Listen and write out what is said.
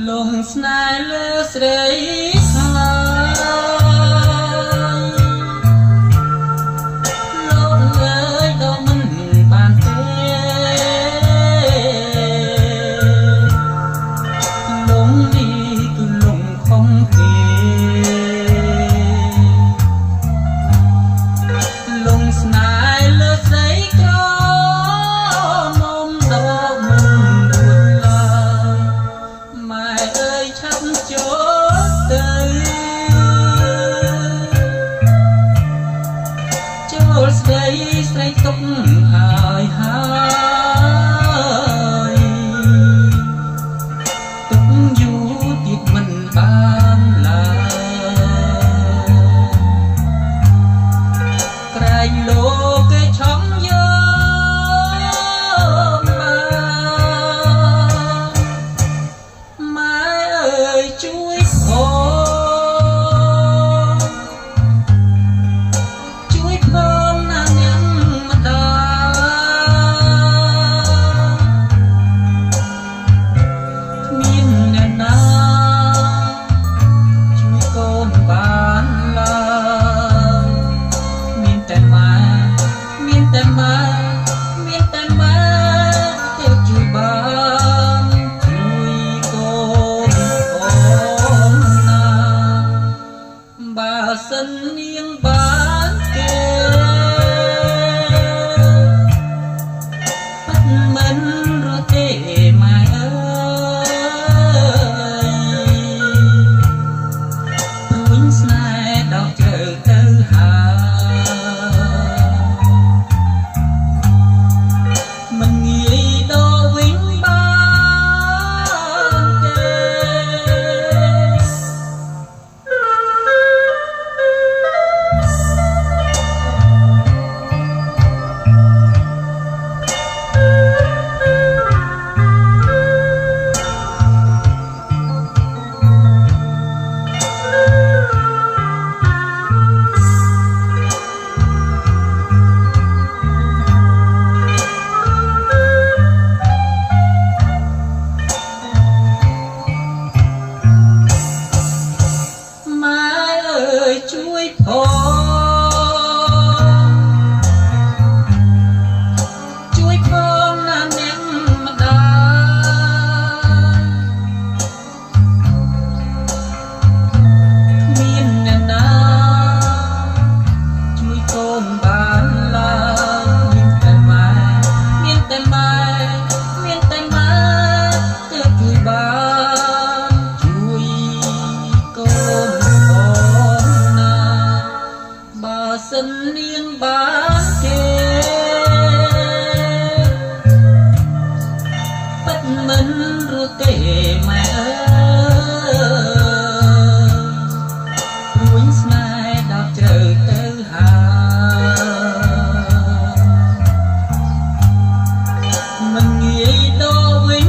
លងស្នេហ៍លើស្រីហើយលោកអើយដល់មិនបានទេលងនេះគឺលងខំគេលងស្នេហ៍លើស្រីក្រមុំដល់មិនរួចឡើយម៉ែអើយឆាប់ចូលទៅចូលស្ដីស្រីទុកហើយហើយទុកយូរទៀតមិនបានឡើយក្រែងលោកគេឆំយកម៉ែអើយជួយផងណាអ្នកម្ដាគ្មានអ្នកណាជួយកូនបានឡើយមានតែម៉ែមានតែម៉ែមានតែម៉ែទើបជួយបានជួយកូនផងណាបើសិននាងបានគេមិនរត់ទេម៉ែអើយព្រួញស្នេហ៍ដល់ជ្រៅទៅហើយមិនងាយដល់វិញបានទេជួយផងណាអ្នកម្ដាមានអ្នកណាជួយកូនបានឡើយមានតែម៉ែមានតែម៉ែមានតែម៉ែទើបជួយបានជួយកូនផងណាបើសិននាងបានគេពិតមិនរត់ទេម៉ែអើយព្រួញស្នេហ៍ដល់ជ្រៅទៅហើយមិនងាយដល់វិញ